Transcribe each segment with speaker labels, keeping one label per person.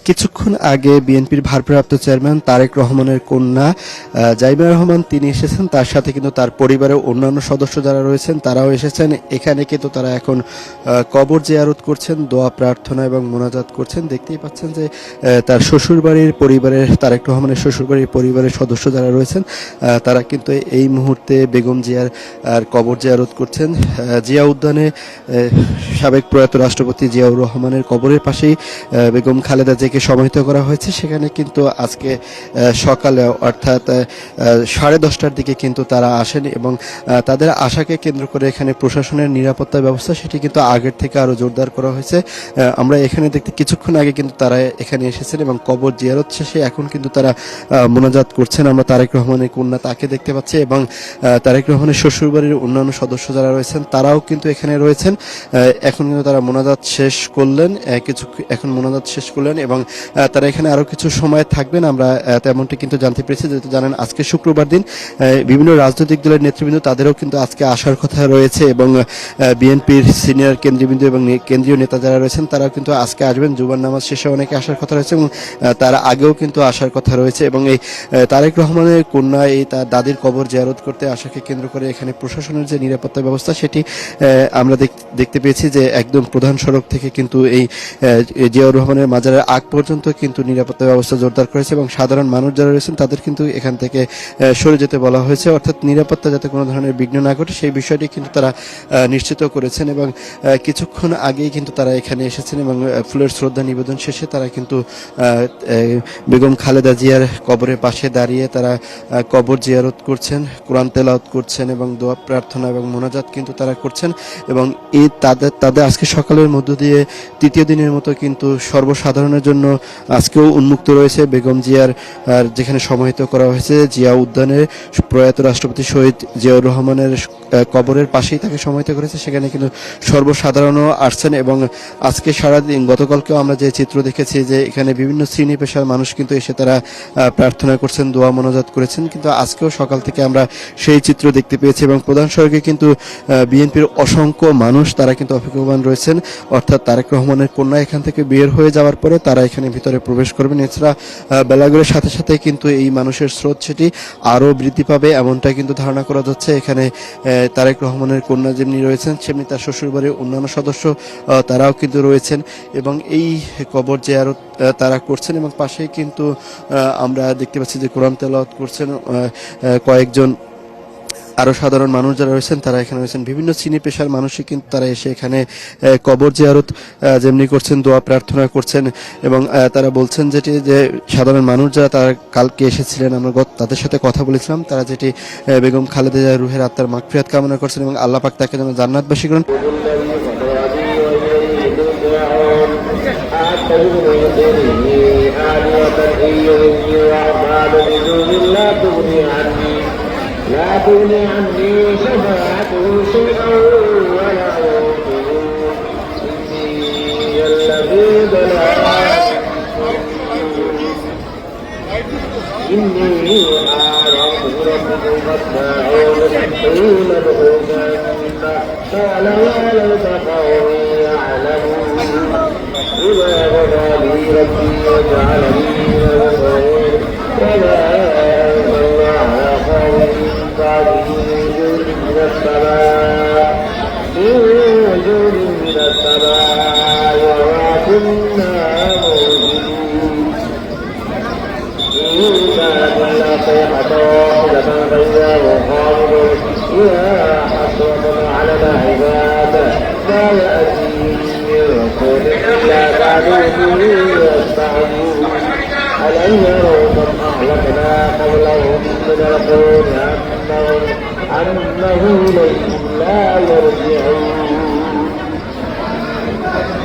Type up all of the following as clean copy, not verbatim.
Speaker 1: কিছুক্ষণ আগে বিএনপির ভারপ্রাপ্ত চেয়ারম্যান তারেক রহমানের কন্যা জাইমা রহমান তিনি এসেছেন, তার সাথে কিন্তু তার পরিবারের অন্যান্য সদস্য যারা রয়েছেন তারাও এসেছেন। এখানে কিন্তু তারা এখন কবর জিয়ারত করছেন, দোয়া প্রার্থনা এবং মোনাজাত করছেন। দেখতেই পাচ্ছেন যে তার শ্বশুরবাড়ির পরিবারের, তারেক রহমানের শ্বশুরবাড়ির পরিবারের সদস্য যারা রয়েছেন তারা কিন্তু এই মুহূর্তে বেগম জিয়ার কবর জিয়ারত করছেন। জিয়া উদ্যানে সাবেক প্রয়াত রাষ্ট্রপতি জিয়াউর রহমানের কবরের পাশেই বেগম খালেদা জিয়াকে সমাহিত করা হয়েছে। সেখানে কিন্তু আজকে সকালে অর্থাৎ 10:30টার দিকে কিন্তু তারা আসেন এবং তাদের আশাকে কেন্দ্র করে এখানে প্রশাসনের নিরাপত্তা ব্যবস্থা সেটি কিন্তু আগের থেকে আরো জোরদার করা হয়েছে। আমরা এখানে দেখতে কিছুক্ষণ আগে কিন্তু তারা এখানে এসেছেন এবং কবর জিয়ারত শেষে এখন কিন্তু তারা মোনাজাত করছেন। আমরা তারেক রহমানের কন্যা তাকে দেখতে পাচ্ছি এবং তারেক রহমানের শ্বশুরবাড়ির অন্যান্য সদস্য যারা রয়েছেন তারাও কিন্তু এখানে রয়েছেন। এখন কিন্তু তারা মোনাজাত শেষ করলেন, এখন মোনাজাত শেষ করলেন এবং তারা এখানে আরো কিছু সময় থাকবেন আমরা তেমনটি কিন্তু জানতে পেরেছি। যেহেতু জানেন আজকে শুক্রবার দিন, বিভিন্ন রাজনৈতিক দলের নেতৃবৃন্দ তাদেরও কিন্তু আজকে আসার কথা রয়েছে এবং বিএনপির সিনিয়র কেন্দ্রীয়বৃন্দ এবং কেন্দ্রীয় নেতা যারা রয়েছেন তারাও কিন্তু আজকে আসবেন। জুমার নামাজ শেষে অনেকে আসার কথা রয়েছে এবং তার আগেও কিন্তু আসার কথা রয়েছে এবং এই তারেক রহমানের কন্যা এই তার দাদির কবর জিয়ারত করতে আসাকে কেন্দ্র করে এখানে প্রশাসনের যে নিরাপত্তা ব্যবস্থা সেটি আমরা দেখতে পেয়েছি যে একদম প্রধান সড়ক থেকে কিন্তু এই জিয়াউর রহমানের মাজারের আগ পর্যন্ত কিন্তু নিরাপত্তা ব্যবস্থা জোরদার করেছে এবং সাধারণ মানুষ যারা রয়েছেন তাদের কিন্তু এখান থেকে সরে যেতে বলা হয়েছে, অর্থাৎ নিরাপত্তা যাতে কোনো ধরনের বিঘ্ন না ঘটে সেই বিষয়টি কিন্তু তারা নিশ্চিত করেছেন এবং কিছুক্ষণ আগেই কিন্তু তারা এখানে এসেছেন এবং ফুলের শ্রদ্ধা নিবেদন শেষে তারা কিন্তু বেগম খালেদা জিয়ার কবরের পাশে দাঁড়িয়ে তারা কবর জিয়ারত করছেন, কোরআন তেলাওয়াত করছেন এবং দোয়া প্রার্থনা এবং মোনাজাত কিন্তু তারা করছেন এবং এই তাদের আজকে সকালের মধ্য দিয়ে তৃতীয় দিনের মতো কিন্তু সর্বসাধারণের জন্য আজকেও উন্মুক্ত রয়েছে বেগম জিয়ার যেখানে সমাহিত করা হয়েছে জিয়া উদ্যানে প্রয়াত রাষ্ট্রপতি শহীদ জিয়াউর রহমানের কবরের পাশেই তাকে সমাহিত করেছে। সেখানে কিন্তু সর্বসাধারণও আসছেন এবং আজকে সারাদিন, গতকালকেও আমরা যে চিত্র দেখেছি যে এখানে বিভিন্ন শ্রেণী পেশার মানুষ কিন্তু এসে তারা প্রার্থনা করছেন, দোয়া মোনাজাত করেছেন, কিন্তু আজকেও সকাল থেকে আমরা সেই চিত্র দেখতে পেয়েছি এবং প্রধান সড়কে কিন্তু বিএনপির অসংখ্য মানুষ তারা কিন্তু অপেক্ষমান রয়েছেন, অর্থাৎ তারেক রহমানের কন্যা এখান থেকে বের হয়ে যাওয়ার পরে তারা এখানে ভিতরে প্রবেশ করবেন। এছাড়া বেলাগুলোর সাথে সাথে কিন্তু এই মানুষের স্রোত সেটি আরও বৃদ্ধি পাবে এমনটাই কিন্তু ধারণা করা যাচ্ছে। এখানে তারেক রহমানের কন্যা যেমনি রয়েছেন সেমনি তার শ্বশুরবাড়ির অন্যান্য সদস্য তারাও কিন্তু রয়েছেন এবং এই কবর জিয়ারত তারা করছেন এবং পাশেই কিন্তু আমরা দেখতে পাচ্ছি যে কোরআন তেলাওয়াত করছেন কয়েকজন আরো সাধারণ মানুষ যারা রয়েছেন তারা এখানে রয়েছেন। বিভিন্ন শ্রেণী পেশার মানুষই কিন্তু তারা এসে এখানে কবর জিয়ারত যেমনি করছেন, দোয়া প্রার্থনা করছেন এবং তারা বলছেন যেটি যে সাধারণ মানুষ যারা তারা কালকে এসেছিলেন, আমরা তাদের সাথে কথা বলেছিলাম, তারা যেটি বেগম খালেদা জিয়ার রুহের আত্মার মাগফিরাত কামনা করছেন এবং আল্লাহ পাক তাকে যেন জান্নাতবাসী করেন।
Speaker 2: لا تغني عني شفاعته شيئا ولا ينقذون إني الذي ضلال إني أعرف ربكم فاسمعون حين ادخلوا الجنة قال يا ليت قومي يعلمون إذا غفر لي ربي وجعلني من المسلمين وما من السماء وما كنا موجودين إن كانت إلا صيحة واحدة فإذا هم خالدون يا حسرة على العباد ما يأتيهم من رسول إلا كانوا به يستعجلون ألم يروا كم أهلكنا قبلهم من القرون أنهم لا يرجعون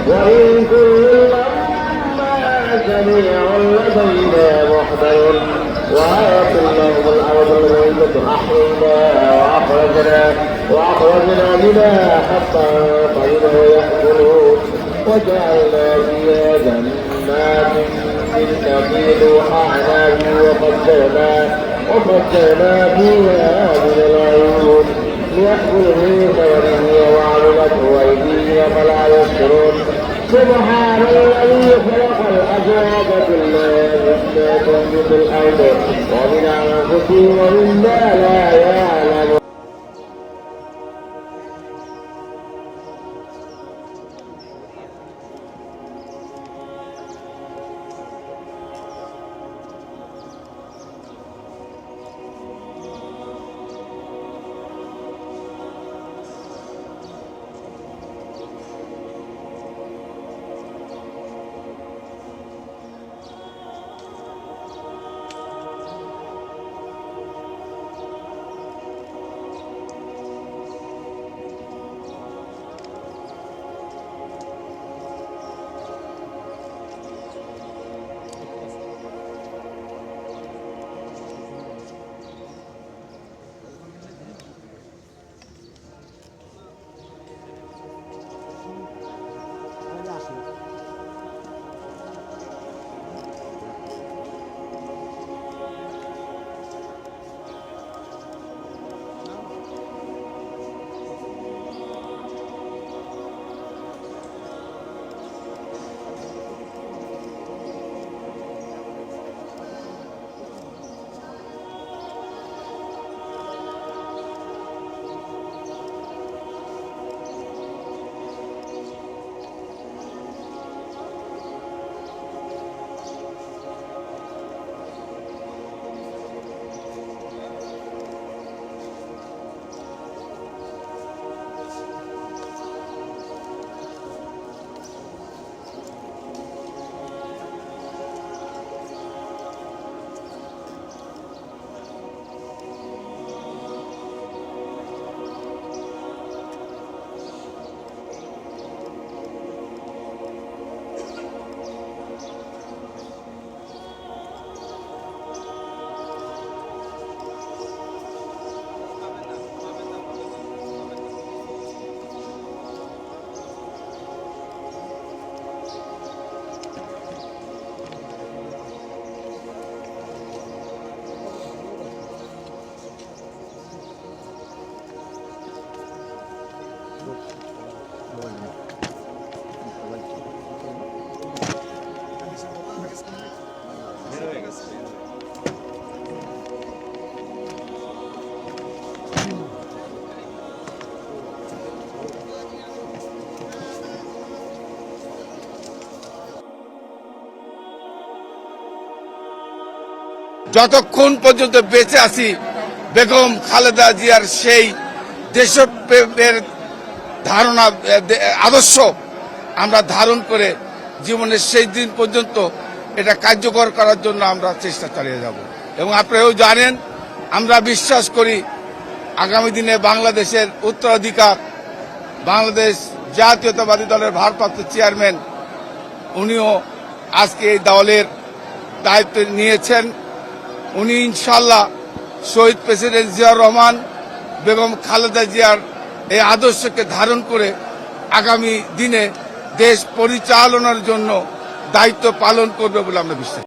Speaker 2: وإن كل لما جميع لدينا محضر وآية لهم الأرض الميتة أحييناها وأخرجنا منها حقا طيبا يأكلون وجعلنا فيها جنات من نخيل وأعناب وفجرنا فيها من العيون ليأكلوا من ثمره وعملته أيدينا فلا يشكرون سبحان الذي خلق الأزواج كلها مما تنبت الأرض ومن أنفسهم ومما لا يعلمون.
Speaker 3: যতক্ষণ পর্যন্ত বেঁচে আছি বেগম খালেদা জিয়ার সেই দেশপ্রেমের ধারণা আদর্শ আমরা ধারণ করে জীবনের সেই দিন পর্যন্ত এটা কার্যকর করার জন্য আমরা চেষ্টা চালিয়ে যাব। এবং আপনারাও জানেন, আমরা বিশ্বাস করি আগামী দিনে বাংলাদেশের উত্তরাধিকার বাংলাদেশ জাতীয়তাবাদী দলের ভারপ্রাপ্ত চেয়ারম্যান উনিও আজকে এই দলের দায়িত্ব নিয়েছেন। উনি ইনশাল্লাহ শহীদ প্রেসিডেন্ট জিয়াউর রহমান বেগম খালেদা জিয়ার এই আদর্শকে ধারণ করে আগামী দিনে দেশ পরিচালনার জন্য দায়িত্ব পালন করবে বলে আমরা বিশ্বাস